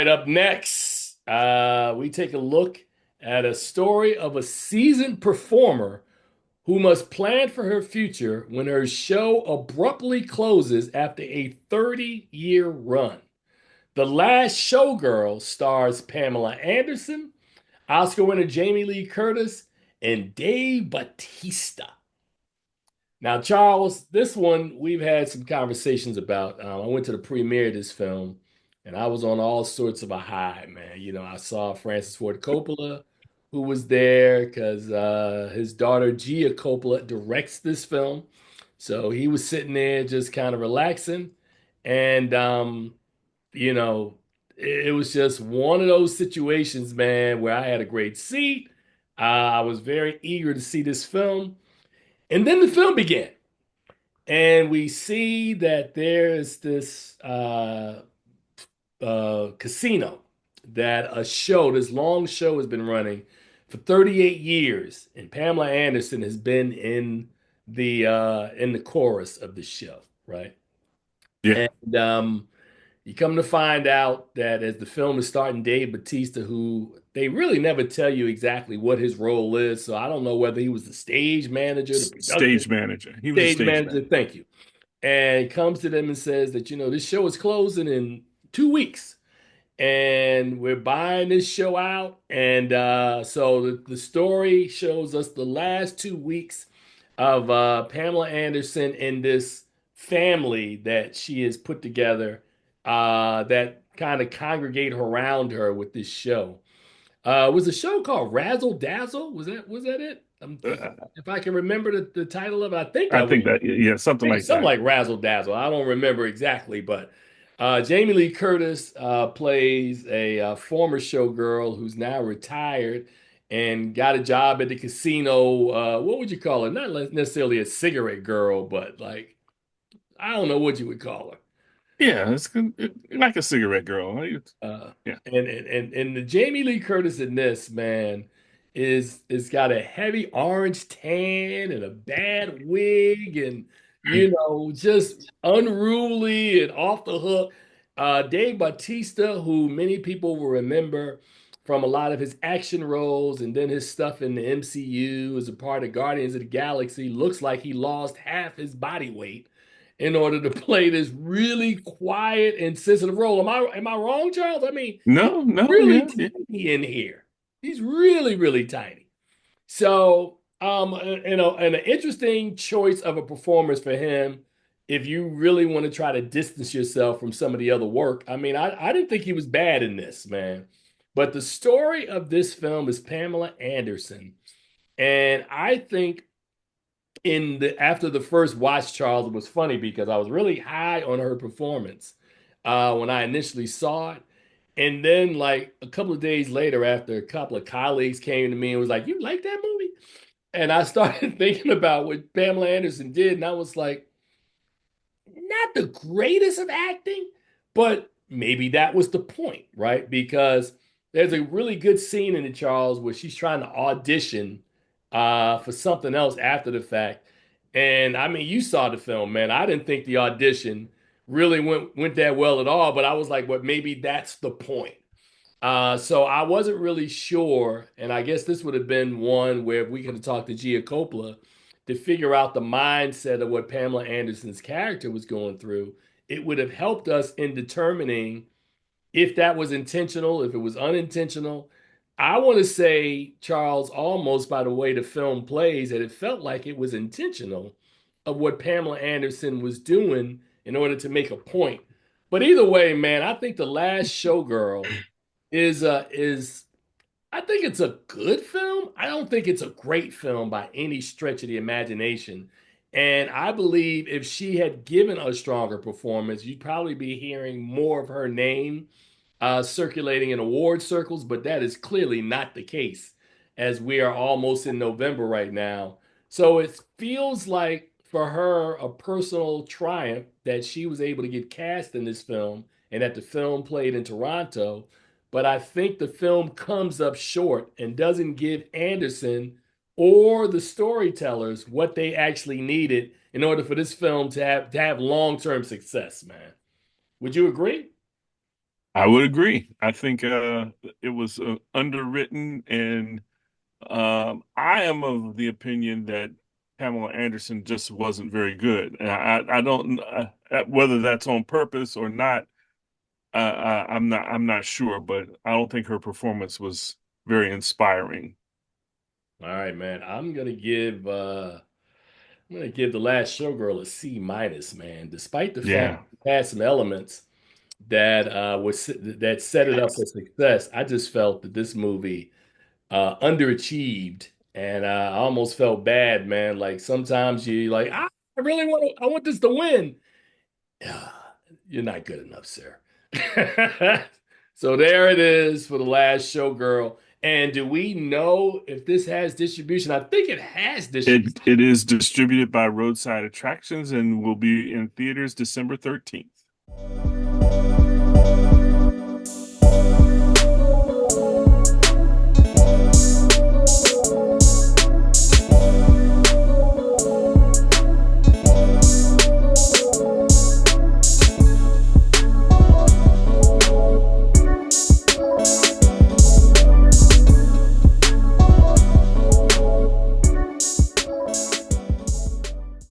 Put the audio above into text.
right, up next, we take a look at a story of a seasoned performer who must plan for her future when her show abruptly closes after a 30-year run. The Last Showgirl stars Pamela Anderson, Oscar winner Jamie Lee Curtis, and Dave Bautista. Now, Charles, this one we've had some conversations about. I went to the premiere of this film, and I was on all sorts of a high, man. I saw Francis Ford Coppola, who was there because his daughter Gia Coppola directs this film. So he was sitting there just kind of relaxing, and you know, it was just one of those situations, man, where I had a great seat. I was very eager to see this film, and then the film began. And we see that there's this casino that this long show has been running for 38 years, and Pamela Anderson has been in the chorus of the show, right? Yeah. And you come to find out that as the film is starting, Dave Bautista, who they really never tell you exactly what his role is, so I don't know whether he was the stage manager, the production Stage manager. He was a stage stage manager. manager. Thank you, and comes to them and says that, this show is closing in 2 weeks and we're buying this show out. And so the story shows us the last 2 weeks of Pamela Anderson and this family that she has put together that kind of congregate around her with this show. Was the show called Razzle Dazzle? Was that it? Uh, If I can remember the title of it, I think I I was. think that, yeah, something Maybe like something that. like Razzle Dazzle. I don't remember exactly, but Jamie Lee Curtis plays a former showgirl who's now retired and got a job at the casino. What would you call her? Not necessarily a cigarette girl, but like, I don't know what you would call her. Yeah, it's like a cigarette girl. Uh, Yeah. and the Jamie Lee Curtis in this, man, is got a heavy orange tan and a bad wig and just unruly and off the hook. Dave Bautista, who many people will remember from a lot of his action roles and then his stuff in the MCU as a part of Guardians of the Galaxy, looks like he lost half his body weight in order to play this really quiet and sensitive role. Am I wrong, Charles? I mean, he's No, no, really yeah, yeah. tiny in here. He's really, really tiny. So, and an interesting choice of a performance for him. If you really want to try to distance yourself from some of the other work, I mean, I didn't think he was bad in this, man. But the story of this film is Pamela Anderson, and I think in the after the first watch, Charles, it was funny because I was really high on her performance when I initially saw it. And then, like a couple of days later, after a couple of colleagues came to me and was like, "You like that movie?" And I started thinking about what Pamela Anderson did, and I was like, not the greatest of acting, but maybe that was the point, right? Because there's a really good scene in it, Charles, where she's trying to audition for something else after the fact. And I mean, you saw the film, man. I didn't think the audition really went that well at all, but I was like, well, maybe that's the point. So I wasn't really sure, and I guess this would have been one where if we could have talked to Gia Coppola to figure out the mindset of what Pamela Anderson's character was going through, it would have helped us in determining if that was intentional, if it was unintentional. I want to say, Charles, almost by the way the film plays, that it felt like it was intentional of what Pamela Anderson was doing in order to make a point. But either way, man, I think The Last Showgirl is I think it's a good film. I don't think it's a great film by any stretch of the imagination. And I believe if she had given a stronger performance, you'd probably be hearing more of her name circulating in award circles, but that is clearly not the case as we are almost in November right now. So it feels like for her a personal triumph that she was able to get cast in this film and that the film played in Toronto. But I think the film comes up short and doesn't give Anderson or the storytellers what they actually needed in order for this film to have long-term success, man. Would you agree? I would agree. I think it was underwritten, and I am of the opinion that Pamela Anderson just wasn't very good. And I don't whether that's on purpose or not. I'm not sure, but I don't think her performance was very inspiring. All right, man. I'm gonna give The Last Showgirl a C minus, man. Despite the fact Yeah. it had some elements that that set it up for success, I just felt that this movie underachieved, and I almost felt bad, man. Like sometimes you like, I want this to win. You're not good enough, sir. So there it is for The Last Showgirl. And do we know if this has distribution? I think it has distribution. It is distributed by Roadside Attractions and will be in theaters December 13th.